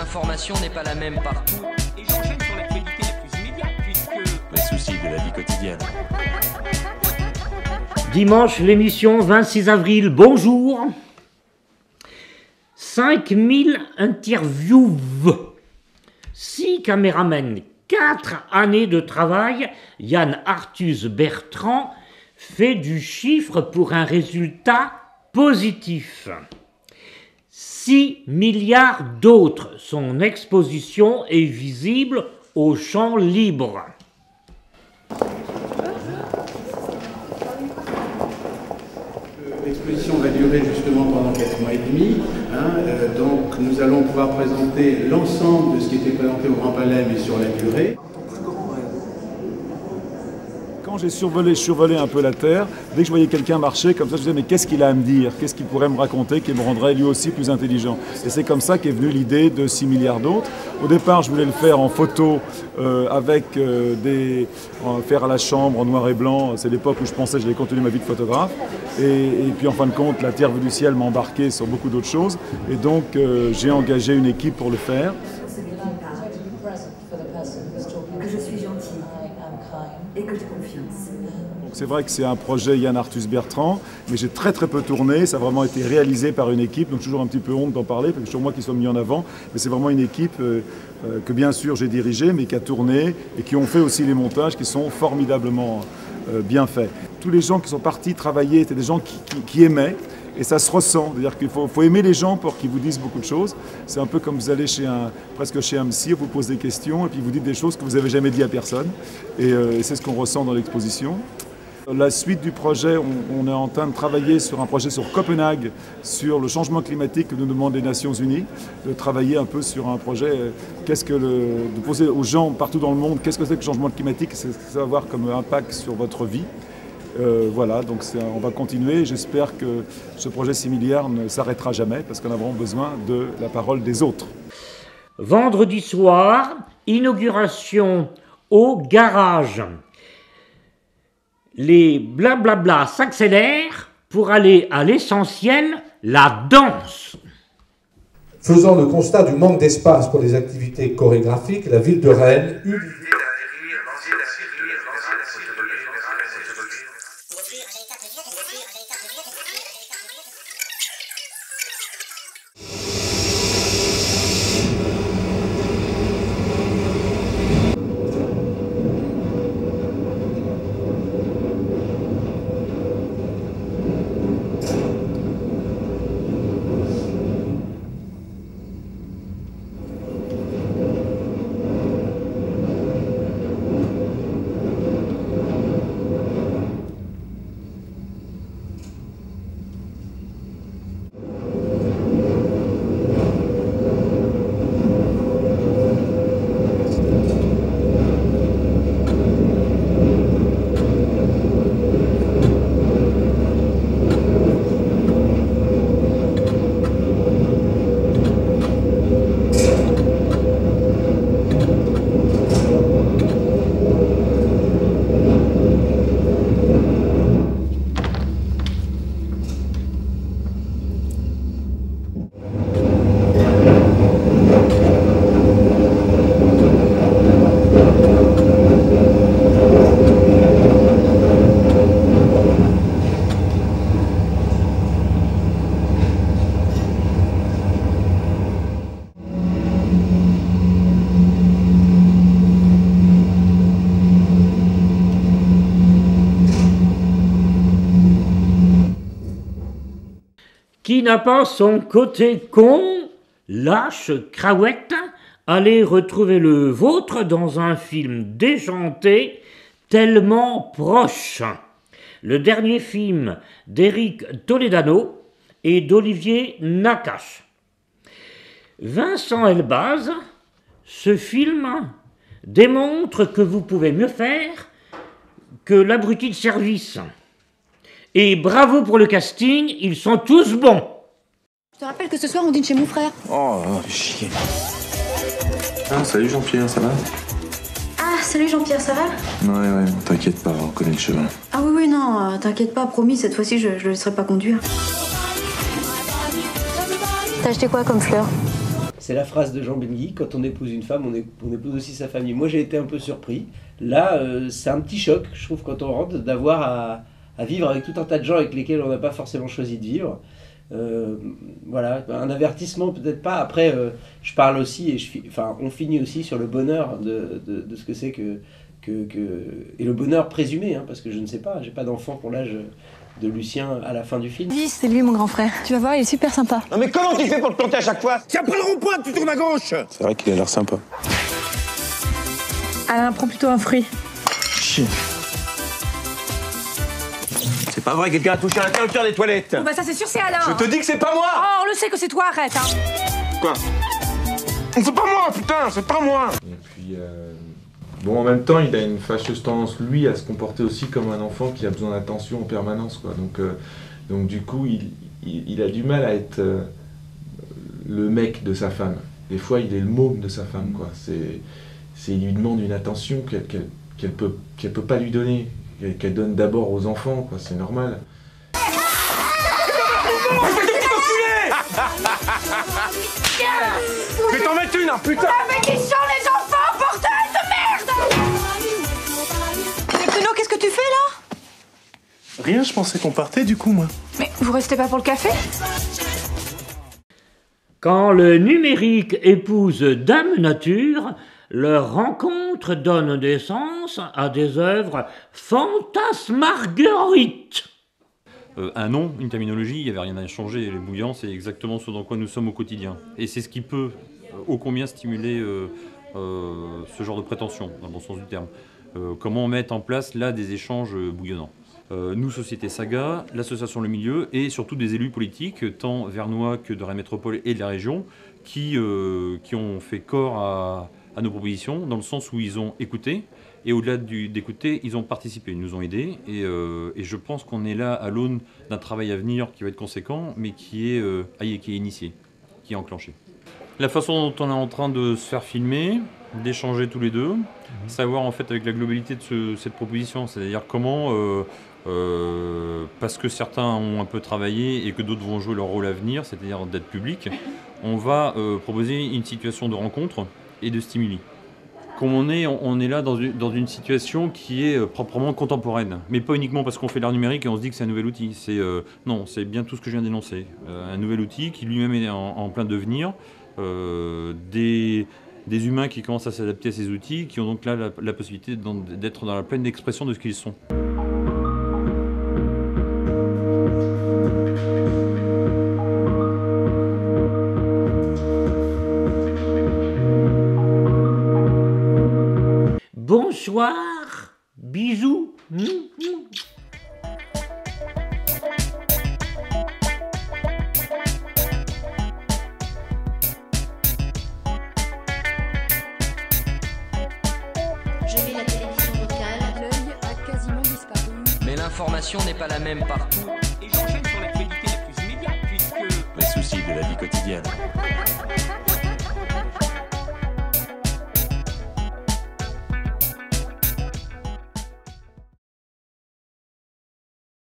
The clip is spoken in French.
l'information n'est pas la même partout. Et j'enchaîne sur l'actualité la plus immédiate, puisque... Les soucis de la vie quotidienne. Dimanche, l'émission 26 avril, bonjour. 5000 interviews, 6 caméramens, 4 années de travail. Yann Arthus Bertrand fait du chiffre pour un résultat positif. 6 milliards d'autres. Son exposition est visible au champ libre. L'exposition va durer justement pendant 4 mois et demi. Donc nous allons pouvoir présenter l'ensemble de ce qui était présenté au Grand Palais, mais sur la durée. Quand j'ai survolé un peu la Terre, dès que je voyais quelqu'un marcher comme ça, je me disais mais qu'est-ce qu'il a à me dire? Qu'est-ce qu'il pourrait me raconter qui me rendrait lui aussi plus intelligent? Et c'est comme ça qu'est venue l'idée de 6 milliards d'autres. Au départ, je voulais le faire en photo faire à la chambre en noir et blanc. C'est l'époque où je pensais que j'allais continuer ma vie de photographe. Et puis en fin de compte, la Terre vue du ciel m'a embarqué sur beaucoup d'autres choses. Et donc j'ai engagé une équipe pour le faire. Que je suis gentille et que j'ai confiance. C'est vrai que c'est un projet Yann Arthus Bertrand, mais j'ai très peu tourné, ça a vraiment été réalisé par une équipe, donc toujours un petit peu honte d'en parler, parce que c'est toujours moi qui soit mis en avant, mais c'est vraiment une équipe que bien sûr j'ai dirigée, mais qui a tourné et qui ont fait aussi les montages qui sont formidablement bien faits. Tous les gens qui sont partis travailler étaient des gens qui aimaient, et ça se ressent, c'est-à-dire qu'il faut aimer les gens pour qu'ils vous disent beaucoup de choses. C'est un peu comme vous allez presque chez un psy, vous posez des questions et puis vous dites des choses que vous n'avez jamais dit à personne. Et c'est ce qu'on ressent dans l'exposition. La suite du projet, on est en train de travailler sur un projet sur Copenhague, sur le changement climatique que nous demandent les Nations Unies, de travailler un peu sur un projet, de poser aux gens partout dans le monde, qu'est-ce que c'est que le changement climatique, c'est ça va avoir comme impact sur votre vie. Voilà, donc on va continuer. J'espère que ce projet 6 milliards ne s'arrêtera jamais parce qu'on a vraiment besoin de la parole des autres. Vendredi soir, inauguration au garage. Les blablabla s'accélèrent pour aller à l'essentiel, la danse. Faisant le constat du manque d'espace pour les activités chorégraphiques, la ville de Rennes eut l'idée Qui n'a pas son côté con, lâche, cravette, allez retrouver le vôtre dans un film déjanté, tellement proche. Le dernier film d'Éric Toledano et d'Olivier Nakache. Vincent Elbaz, ce film démontre que vous pouvez mieux faire que l'abruti de service. Et bravo pour le casting, ils sont tous bons. Je te rappelle que ce soir on dîne chez mon frère. Oh, chier. Ah, salut Jean-Pierre, ça va? Ah, salut Jean-Pierre, ça va? Ouais, t'inquiète pas, on connaît le chemin. Ah oui, non, t'inquiète pas, promis, cette fois-ci je le laisserai pas conduire. T'as acheté quoi comme fleurs? C'est la phrase de Jean Benguy, quand on épouse une femme, on épouse aussi sa famille. Moi j'ai été un peu surpris. Là, c'est un petit choc, je trouve, quand on rentre, d'avoir à vivre avec tout un tas de gens avec lesquels on n'a pas forcément choisi de vivre. Voilà, un avertissement peut-être pas. Après, je parle aussi, et on finit aussi sur le bonheur de ce que c'est et le bonheur présumé, hein, parce que je ne sais pas, j'ai pas d'enfant pour l'âge de Lucien à la fin du film. Oui, c'est lui mon grand frère. Tu vas voir, il est super sympa. Non mais comment tu fais pour te planter à chaque fois? C'est après le rond-point que tu tournes à gauche. C'est vrai qu'il a l'air sympa. Alain, prends plutôt un fruit. Chien. C'est pas vrai, quelqu'un a touché à l'interrupteur des toilettes. Bah ça c'est sûr, c'est Alain. Je te dis que c'est pas moi. Oh, on le sait que c'est toi, arrête, hein. Quoi? C'est pas moi, putain, c'est pas moi. Et puis, bon, en même temps, il a une fâcheuse tendance, lui, à se comporter aussi comme un enfant qui a besoin d'attention en permanence, quoi. Donc du coup, il a du mal à être le mec de sa femme. Des fois, il est le môme de sa femme, quoi. Il lui demande une attention qu'elle peut pas lui donner, qu'elle donne d'abord aux enfants, quoi. C'est normal. Je vais t'en mettre une, hein, putain. Mais qui sont les enfants, bordel de merde! Mais Bruno, qu'est-ce que tu fais là? Rien, je pensais qu'on partait du coup, moi. Mais vous restez pas pour le café? Quand le numérique épouse Dame Nature, leur rencontre donne naissance à des œuvres fantasmagoriques. Un nom, une terminologie, il n'y avait rien à changer. Les bouillants, c'est exactement ce dans quoi nous sommes au quotidien. Et c'est ce qui peut ô combien stimuler ce genre de prétention, dans le bon sens du terme. Comment mettre en place là des échanges bouillonnants. Nous, Société Saga, l'association Le Milieu et surtout des élus politiques, tant vernois que de la métropole et de la région, qui ont fait corps à nos propositions, dans le sens où ils ont écouté. Et au-delà d'écouter, ils ont participé, ils nous ont aidés. Et je pense qu'on est là à l'aune d'un travail à venir qui va être conséquent, mais qui est initié, qui est enclenché. La façon dont on est en train de se faire filmer, d'échanger tous les deux, savoir en fait avec la globalité de cette proposition, c'est-à-dire comment, parce que certains ont un peu travaillé et que d'autres vont jouer leur rôle à venir, c'est-à-dire d'être public, on va proposer une situation de rencontre et de stimuli. Comme on est là dans une situation qui est proprement contemporaine, mais pas uniquement parce qu'on fait l'art numérique et on se dit que c'est un nouvel outil. Non, c'est bien tout ce que je viens d'énoncer. Un nouvel outil qui lui-même est en plein devenir, des humains qui commencent à s'adapter à ces outils, qui ont donc là la possibilité d'être dans la pleine expression de ce qu'ils sont. Bonsoir, bisous. La télévision locale, l'œil a quasiment disparu. Mais l'information n'est pas la même partout. Et j'enchaîne sur l'actualité la plus immédiate, puisque... Les soucis de la vie quotidienne.